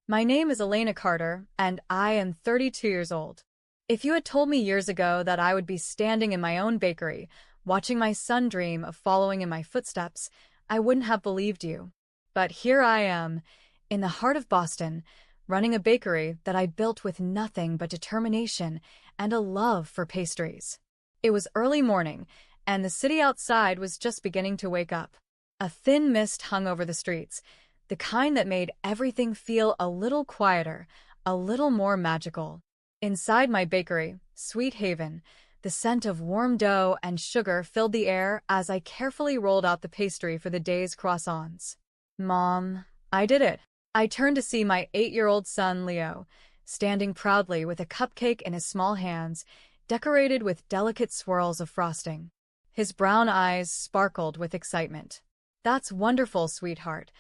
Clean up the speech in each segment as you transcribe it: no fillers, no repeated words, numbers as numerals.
My name is Elena Carter, and I am 32 years old. If you had told me years ago that I would be standing in my own bakery, watching my son dream of following in my footsteps, I wouldn't have believed you. But here I am, in the heart of Boston, running a bakery that I built with nothing but determination and a love for pastries. It was early morning, and the city outside was just beginning to wake up. A thin mist hung over the streets, the kind that made everything feel a little quieter, a little more magical. Inside my bakery, Sweet Haven, the scent of warm dough and sugar filled the air as I carefully rolled out the pastry for the day's croissants. Mom, I did it. I turned to see my 8-year-old son, Leo, standing proudly with a cupcake in his small hands, decorated with delicate swirls of frosting. His brown eyes sparkled with excitement. "That's wonderful, sweetheart,"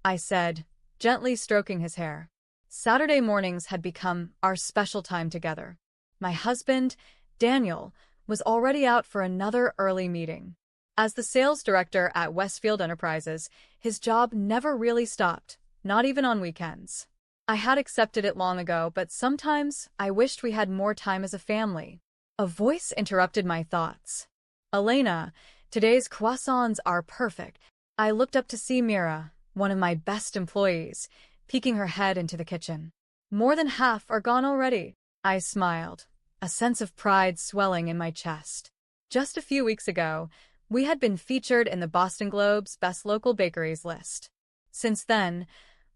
I said, gently stroking his hair. Saturday mornings had become our special time together. My husband, Daniel, was already out for another early meeting. As the sales director at Westfield Enterprises, his job never really stopped, not even on weekends. I had accepted it long ago, but sometimes I wished we had more time as a family. A voice interrupted my thoughts. "Elena, today's croissants are perfect." I looked up to see Mira, one of my best employees, peeking her head into the kitchen. "More than half are gone already." I smiled, a sense of pride swelling in my chest. Just a few weeks ago, we had been featured in the Boston Globe's Best Local Bakeries list. Since then,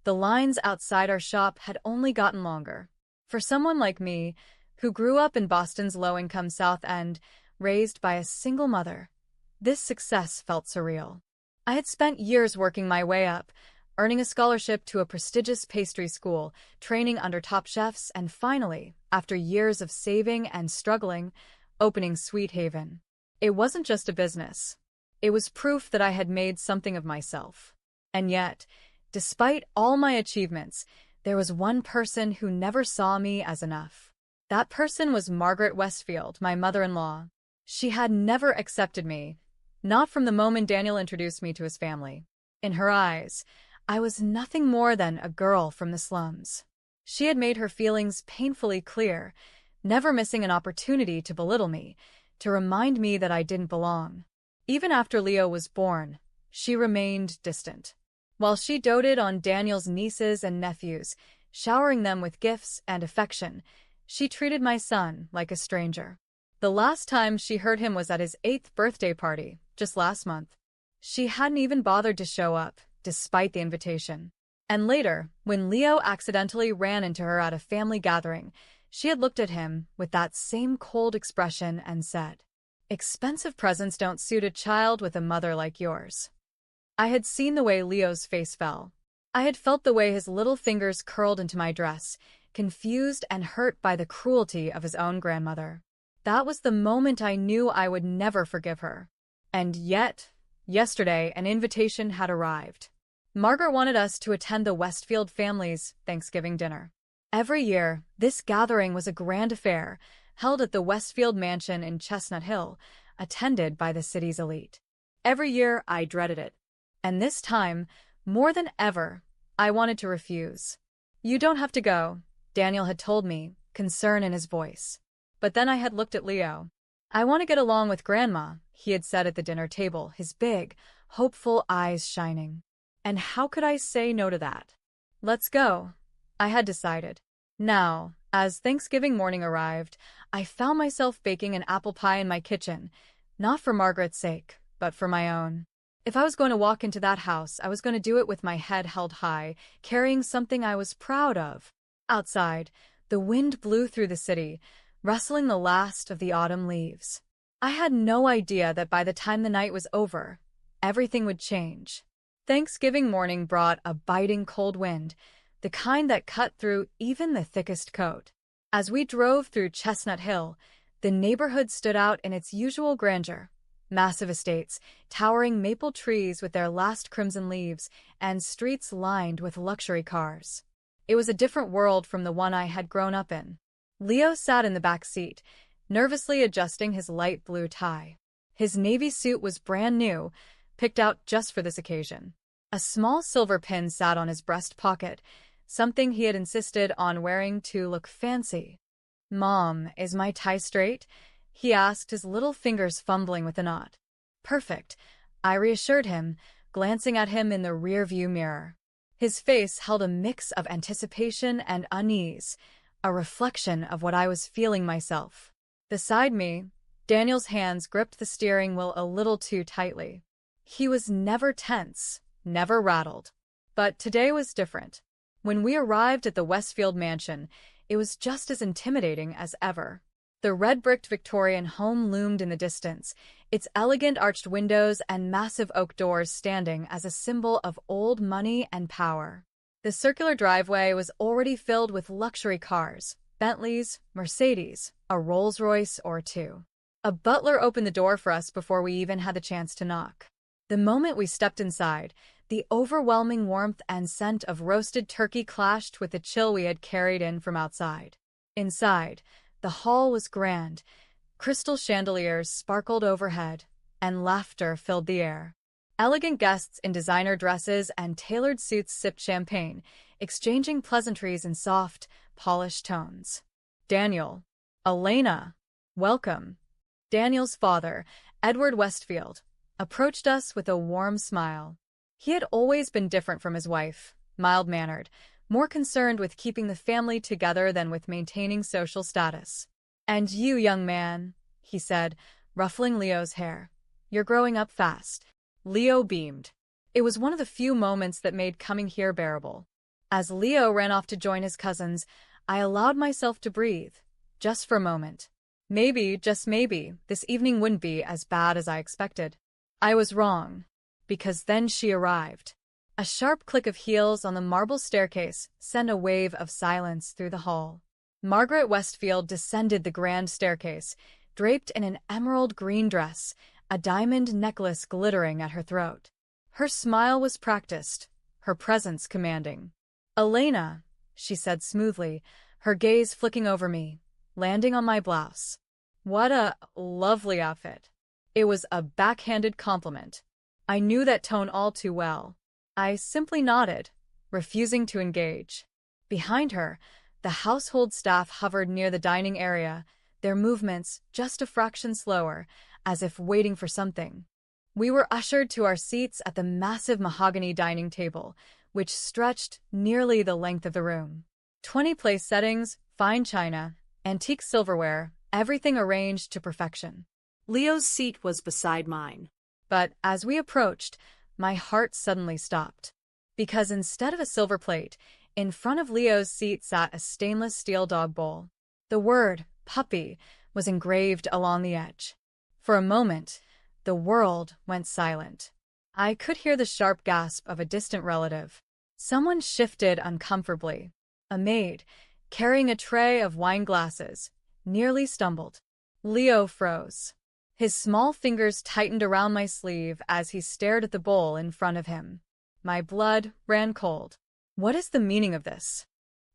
the lines outside our shop had only gotten longer. For someone like me, who grew up in Boston's low-income South End, raised by a single mother, this success felt surreal. I had spent years working my way up, earning a scholarship to a prestigious pastry school, training under top chefs, and finally, after years of saving and struggling, opening Sweet Haven. It wasn't just a business. It was proof that I had made something of myself. And yet, despite all my achievements, there was one person who never saw me as enough. That person was Margaret Westfield, my mother-in-law. She had never accepted me, not from the moment Daniel introduced me to his family. In her eyes, I was nothing more than a girl from the slums. She had made her feelings painfully clear, never missing an opportunity to belittle me, to remind me that I didn't belong. Even after Leo was born, she remained distant. While she doted on Daniel's nieces and nephews, showering them with gifts and affection, she treated my son like a stranger. The last time she heard him was at his 8th birthday party, just last month. She hadn't even bothered to show up, despite the invitation. And later, when Leo accidentally ran into her at a family gathering, she had looked at him with that same cold expression and said, "Expensive presents don't suit a child with a mother like yours." I had seen the way Leo's face fell. I had felt the way his little fingers curled into my dress, confused and hurt by the cruelty of his own grandmother. That was the moment I knew I would never forgive her. And yet, yesterday, an invitation had arrived. Margaret wanted us to attend the Westfield family's Thanksgiving dinner. Every year, this gathering was a grand affair, held at the Westfield Mansion in Chestnut Hill, attended by the city's elite. Every year, I dreaded it. And this time, more than ever, I wanted to refuse. "You don't have to go," Daniel had told me, concern in his voice. But then I had looked at Leo. "I want to get along with Grandma," he had said at the dinner table, his big, hopeful eyes shining. And how could I say no to that? "Let's go," I had decided. Now, as Thanksgiving morning arrived, I found myself baking an apple pie in my kitchen, not for Margaret's sake, but for my own. If I was going to walk into that house, I was going to do it with my head held high, carrying something I was proud of. Outside, the wind blew through the city, rustling the last of the autumn leaves. I had no idea that by the time the night was over, everything would change. Thanksgiving morning brought a biting cold wind, the kind that cut through even the thickest coat. As we drove through Chestnut Hill, the neighborhood stood out in its usual grandeur. Massive estates, towering maple trees with their last crimson leaves, and streets lined with luxury cars. It was a different world from the one I had grown up in. Leo sat in the back seat, nervously adjusting his light blue tie. His navy suit was brand new, picked out just for this occasion. A small silver pin sat on his breast pocket, something he had insisted on wearing to look fancy. "Mom, is my tie straight?" he asked, his little fingers fumbling with a knot. "Perfect," I reassured him, glancing at him in the rearview mirror. His face held a mix of anticipation and unease, a reflection of what I was feeling myself. Beside me, Daniel's hands gripped the steering wheel a little too tightly. He was never tense, never rattled. But today was different. When we arrived at the Westfield mansion, it was just as intimidating as ever. The red-bricked Victorian home loomed in the distance, its elegant arched windows and massive oak doors standing as a symbol of old money and power. The circular driveway was already filled with luxury cars, Bentleys, Mercedes, a Rolls-Royce or two. A butler opened the door for us before we even had the chance to knock. The moment we stepped inside, the overwhelming warmth and scent of roasted turkey clashed with the chill we had carried in from outside. Inside, the hall was grand. Crystal chandeliers sparkled overhead, and laughter filled the air. Elegant guests in designer dresses and tailored suits sipped champagne, exchanging pleasantries in soft, polished tones. "Daniel, Elena, welcome." Daniel's father, Edward Westfield, approached us with a warm smile. He had always been different from his wife, mild-mannered, more concerned with keeping the family together than with maintaining social status. "And you, young man," he said, ruffling Leo's hair. "You're growing up fast." Leo beamed. It was one of the few moments that made coming here bearable. As Leo ran off to join his cousins, I allowed myself to breathe, just for a moment. Maybe, just maybe, this evening wouldn't be as bad as I expected. I was wrong, because then she arrived. A sharp click of heels on the marble staircase sent a wave of silence through the hall. Margaret Westfield descended the grand staircase, draped in an emerald green dress, a diamond necklace glittering at her throat. Her smile was practiced, her presence commanding. "Elena," she said smoothly, her gaze flicking over me, landing on my blouse. "What a lovely outfit." It was a backhanded compliment. I knew that tone all too well. I simply nodded, refusing to engage. Behind her, the household staff hovered near the dining area, their movements just a fraction slower, as if waiting for something. We were ushered to our seats at the massive mahogany dining table, which stretched nearly the length of the room. 20 place settings, fine china, antique silverware, everything arranged to perfection. Leo's seat was beside mine. But as we approached, my heart suddenly stopped. Because instead of a silver plate, in front of Leo's seat sat a stainless steel dog bowl. The word, puppy, was engraved along the edge. For a moment, the world went silent. I could hear the sharp gasp of a distant relative. Someone shifted uncomfortably. A maid, carrying a tray of wine glasses, nearly stumbled. Leo froze. His small fingers tightened around my sleeve as he stared at the bowl in front of him. My blood ran cold. What is the meaning of this?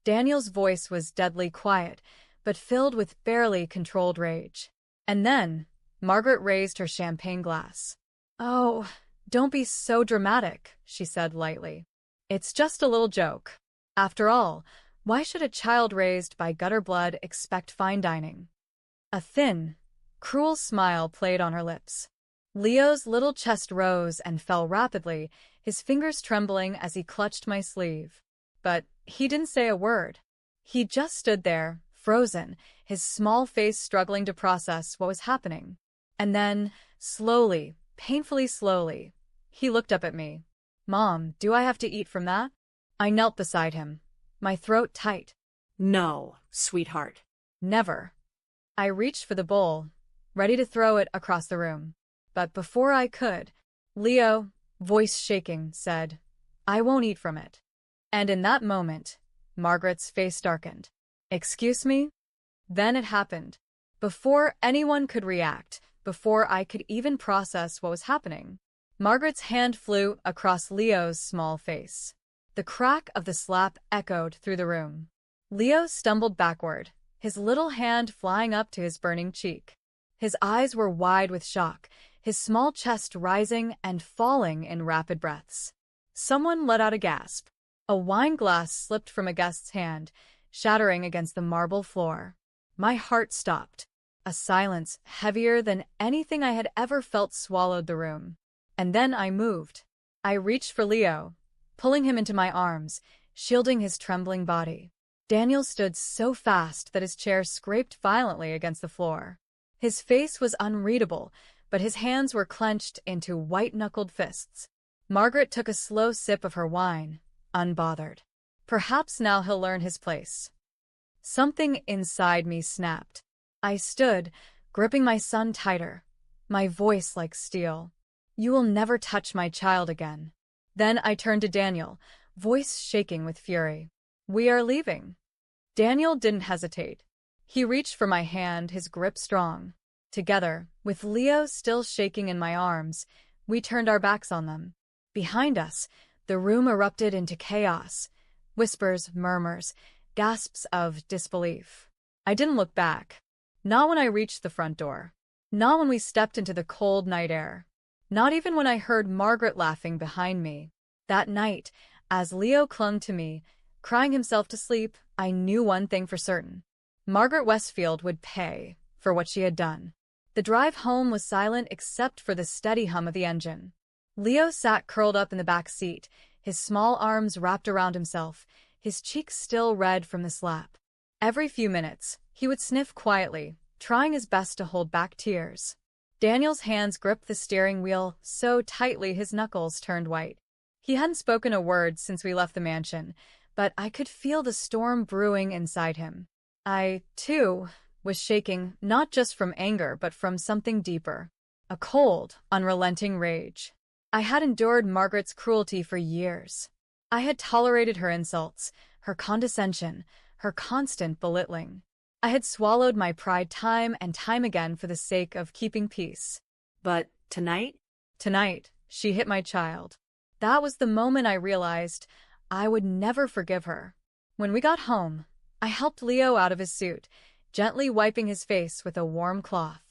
Daniel's voice was deadly quiet, but filled with barely controlled rage. And then, Margaret raised her champagne glass. "Oh, don't be so dramatic," she said lightly. "It's just a little joke. After all, why should a child raised by gutter blood expect fine dining?" A thin, cruel smile played on her lips. Leo's little chest rose and fell rapidly, his fingers trembling as he clutched my sleeve. But he didn't say a word. He just stood there, frozen, his small face struggling to process what was happening. And then, slowly, painfully slowly, he looked up at me. "Mom, do I have to eat from that?" I knelt beside him, my throat tight. "No, sweetheart." "Never." I reached for the bowl, ready to throw it across the room. But before I could, Leo, voice shaking, said, "I won't eat from it." And in that moment, Margaret's face darkened. "Excuse me?" Then it happened. Before anyone could react, before I could even process what was happening, Margaret's hand flew across Leo's small face. The crack of the slap echoed through the room. Leo stumbled backward, his little hand flying up to his burning cheek. His eyes were wide with shock, his small chest rising and falling in rapid breaths. Someone let out a gasp. A wine glass slipped from a guest's hand, shattering against the marble floor. My heart stopped. A silence heavier than anything I had ever felt swallowed the room. And then I moved. I reached for Leo, pulling him into my arms, shielding his trembling body. Daniel stood so fast that his chair scraped violently against the floor. His face was unreadable, but his hands were clenched into white-knuckled fists. Margaret took a slow sip of her wine, unbothered. Perhaps now he'll learn his place. Something inside me snapped. I stood, gripping my son tighter, my voice like steel. You will never touch my child again. Then I turned to Daniel, voice shaking with fury. We are leaving. Daniel didn't hesitate. He reached for my hand, his grip strong. Together, with Leo still shaking in my arms, we turned our backs on them. Behind us, the room erupted into chaos. Whispers, murmurs, gasps of disbelief. I didn't look back. Not when I reached the front door. Not when we stepped into the cold night air. Not even when I heard Margaret laughing behind me. That night, as Leo clung to me, crying himself to sleep, I knew one thing for certain. Margaret Westfield would pay for what she had done. The drive home was silent except for the steady hum of the engine. Leo sat curled up in the back seat, his small arms wrapped around himself, his cheeks still red from the slap. Every few minutes, he would sniff quietly, trying his best to hold back tears. Daniel's hands gripped the steering wheel so tightly his knuckles turned white. He hadn't spoken a word since we left the mansion, but I could feel the storm brewing inside him. I, too, was shaking, not just from anger but from something deeper. A cold, unrelenting rage. I had endured Margaret's cruelty for years. I had tolerated her insults, her condescension, her constant belittling. I had swallowed my pride time and time again for the sake of keeping peace. But tonight? Tonight, she hit my child. That was the moment I realized I would never forgive her. When we got home, I helped Leo out of his suit, gently wiping his face with a warm cloth.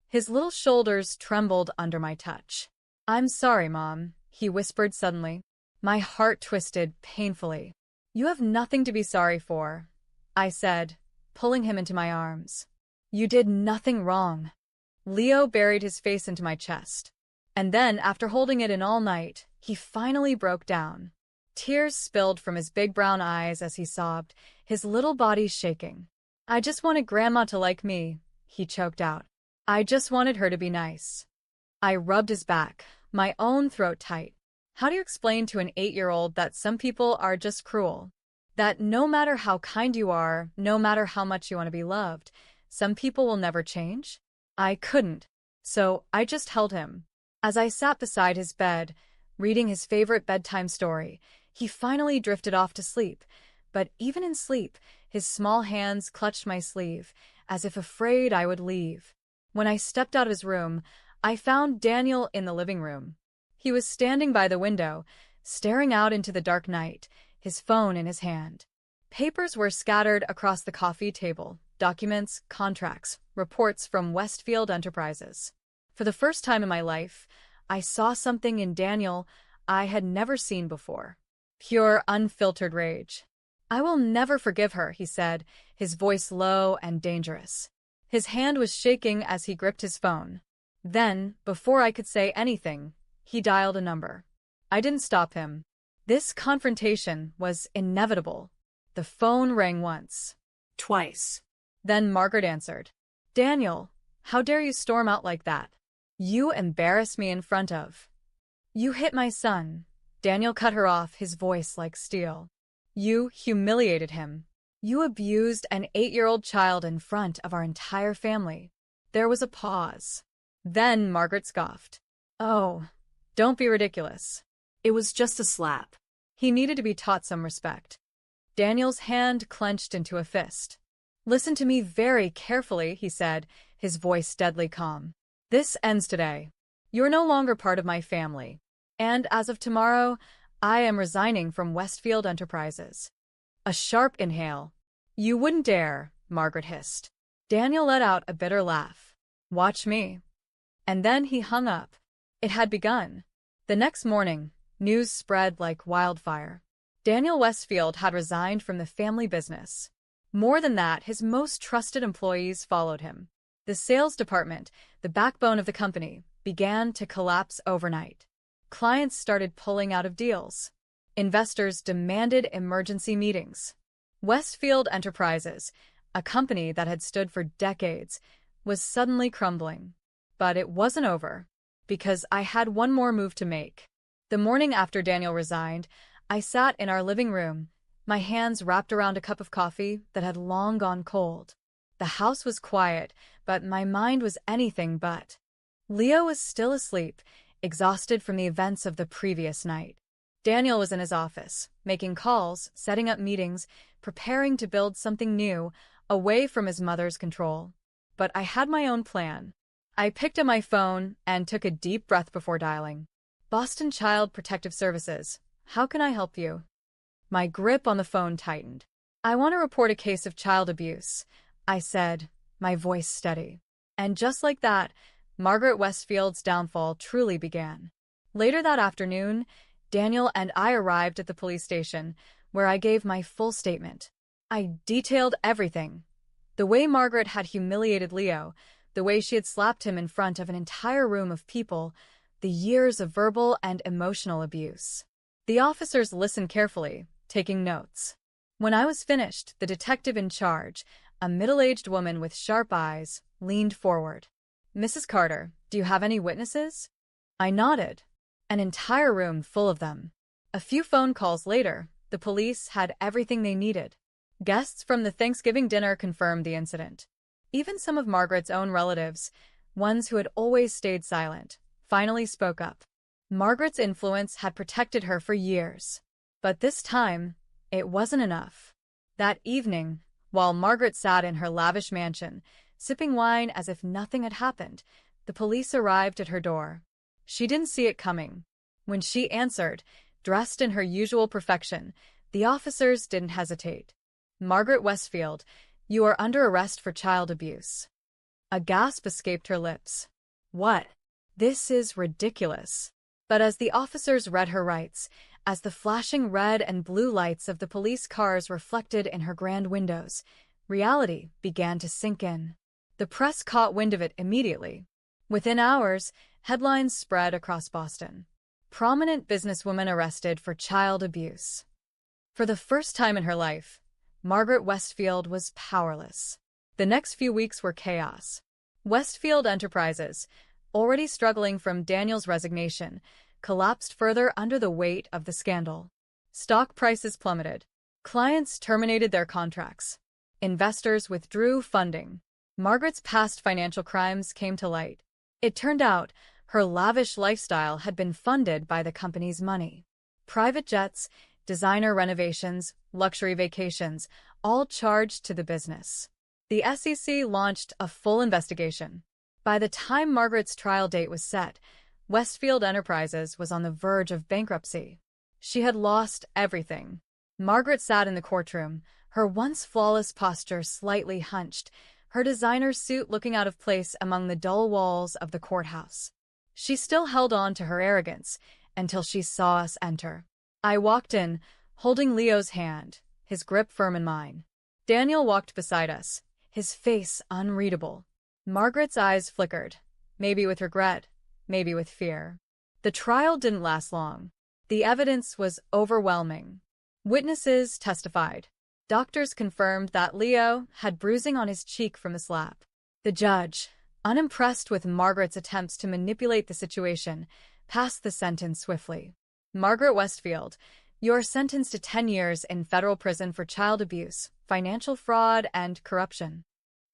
His little shoulders trembled under my touch. I'm sorry, Mom, he whispered suddenly. My heart twisted painfully. You have nothing to be sorry for, I said, pulling him into my arms. You did nothing wrong. Leo buried his face into my chest. And then, after holding it in all night, he finally broke down. Tears spilled from his big brown eyes as he sobbed, his little body shaking. I just wanted Grandma to like me, he choked out. I just wanted her to be nice. I rubbed his back, my own throat tight. How do you explain to an 8-year-old that some people are just cruel? That no matter how kind you are, no matter how much you want to be loved, some people will never change? I couldn't. So I just held him. As I sat beside his bed, reading his favorite bedtime story, he finally drifted off to sleep. But even in sleep, his small hands clutched my sleeve, as if afraid I would leave. When I stepped out of his room, I found Daniel in the living room. He was standing by the window, staring out into the dark night, his phone in his hand. Papers were scattered across the coffee table, documents, contracts, reports from Westfield Enterprises. For the first time in my life, I saw something in Daniel I had never seen before. Pure, unfiltered rage. I will never forgive her, he said, his voice low and dangerous. His hand was shaking as he gripped his phone. Then, before I could say anything, he dialed a number. I didn't stop him. This confrontation was inevitable. The phone rang once. Twice. Then Margaret answered. Daniel, how dare you storm out like that? You embarrass me in front of. You hit my son. Daniel cut her off, his voice like steel. You humiliated him. You abused an 8-year-old child in front of our entire family. There was a pause. Then Margaret scoffed. Oh, don't be ridiculous. It was just a slap. He needed to be taught some respect. Daniel's hand clenched into a fist. Listen to me very carefully, he said, his voice deadly calm. This ends today. You're no longer part of my family. And as of tomorrow, I am resigning from Westfield Enterprises. A sharp inhale. You wouldn't dare, Margaret hissed. Daniel let out a bitter laugh. Watch me. And then he hung up. It had begun. The next morning, news spread like wildfire. Daniel Westfield had resigned from the family business. More than that, his most trusted employees followed him. The sales department, the backbone of the company, began to collapse overnight. Clients started pulling out of deals. Investors demanded emergency meetings. Westfield Enterprises, a company that had stood for decades, was suddenly crumbling. But it wasn't over, because I had one more move to make. The morning after Daniel resigned, I sat in our living room, my hands wrapped around a cup of coffee that had long gone cold. The house was quiet, but my mind was anything but. Leo was still asleep, exhausted from the events of the previous night. Daniel was in his office, making calls, setting up meetings, preparing to build something new, away from his mother's control. But I had my own plan. I picked up my phone and took a deep breath before dialing. Boston Child Protective Services, how can I help you? My grip on the phone tightened. I want to report a case of child abuse, I said, my voice steady. And just like that, Margaret Westfield's downfall truly began. Later that afternoon, Daniel and I arrived at the police station, where I gave my full statement. I detailed everything. The way Margaret had humiliated Leo, the way she had slapped him in front of an entire room of people, the years of verbal and emotional abuse. The officers listened carefully, taking notes. When I was finished, the detective in charge, a middle-aged woman with sharp eyes, leaned forward. Mrs. Carter, do you have any witnesses? I nodded. An entire room full of them. A few phone calls later, the police had everything they needed. Guests from the Thanksgiving dinner confirmed the incident. Even some of Margaret's own relatives, ones who had always stayed silent, finally spoke up. Margaret's influence had protected her for years. But this time, it wasn't enough. That evening, while Margaret sat in her lavish mansion, sipping wine as if nothing had happened, the police arrived at her door. She didn't see it coming. When she answered, dressed in her usual perfection, the officers didn't hesitate. Margaret Westfield, you are under arrest for child abuse. A gasp escaped her lips. What? This is ridiculous. But as the officers read her rights, as the flashing red and blue lights of the police cars reflected in her grand windows, reality began to sink in. The press caught wind of it immediately. Within hours, headlines spread across Boston. Prominent businesswoman arrested for child abuse. For the first time in her life, Margaret Westfield was powerless. The next few weeks were chaos. Westfield Enterprises, already struggling from Daniel's resignation, collapsed further under the weight of the scandal. Stock prices plummeted. Clients terminated their contracts. Investors withdrew funding. Margaret's past financial crimes came to light. It turned out her lavish lifestyle had been funded by the company's money. Private jets, designer renovations, luxury vacations, all charged to the business. The SEC launched a full investigation. By the time Margaret's trial date was set, Westfield Enterprises was on the verge of bankruptcy. She had lost everything. Margaret sat in the courtroom, her once flawless posture slightly hunched, her designer suit looking out of place among the dull walls of the courthouse. She still held on to her arrogance until she saw us enter. I walked in, holding Leo's hand, his grip firm in mine. Daniel walked beside us, his face unreadable. Margaret's eyes flickered, maybe with regret, maybe with fear. The trial didn't last long. The evidence was overwhelming. Witnesses testified. Doctors confirmed that Leo had bruising on his cheek from the slap. The judge, unimpressed with Margaret's attempts to manipulate the situation, passed the sentence swiftly. Margaret Westfield, you are sentenced to 10 years in federal prison for child abuse, financial fraud, and corruption.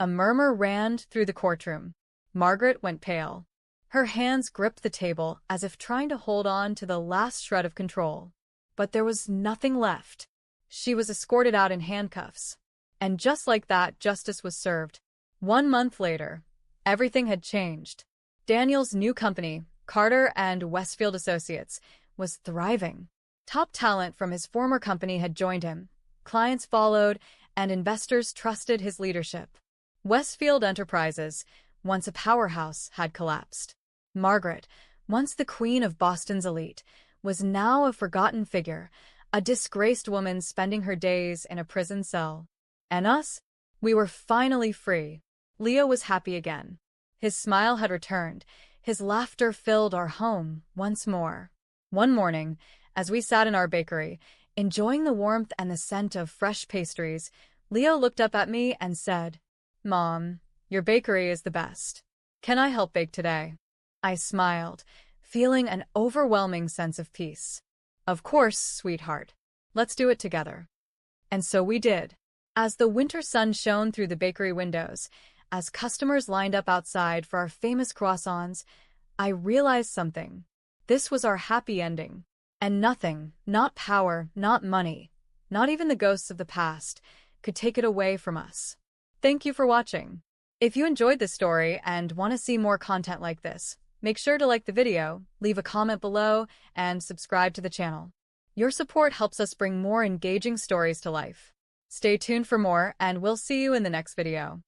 A murmur ran through the courtroom. Margaret went pale. Her hands gripped the table as if trying to hold on to the last shred of control. But there was nothing left. She was escorted out in handcuffs. And just like that, justice was served. 1 month later, everything had changed. Daniel's new company, Carter and Westfield Associates, was thriving. Top talent from his former company had joined him. Clients followed, and investors trusted his leadership. Westfield Enterprises, once a powerhouse, had collapsed. Margaret, once the queen of Boston's elite, was now a forgotten figure, a disgraced woman spending her days in a prison cell. And us? We were finally free. Leo was happy again. His smile had returned. His laughter filled our home once more. One morning, as we sat in our bakery, enjoying the warmth and the scent of fresh pastries, Leo looked up at me and said, "Mom, your bakery is the best. Can I help bake today?" I smiled, feeling an overwhelming sense of peace. "Of course, sweetheart. Let's do it together." And so we did. As the winter sun shone through the bakery windows, as customers lined up outside for our famous croissants, I realized something. This was our happy ending. And nothing, not power, not money, not even the ghosts of the past, could take it away from us. Thank you for watching. If you enjoyed this story and want to see more content like this, make sure to like the video, leave a comment below, and subscribe to the channel. Your support helps us bring more engaging stories to life. Stay tuned for more, and we'll see you in the next video.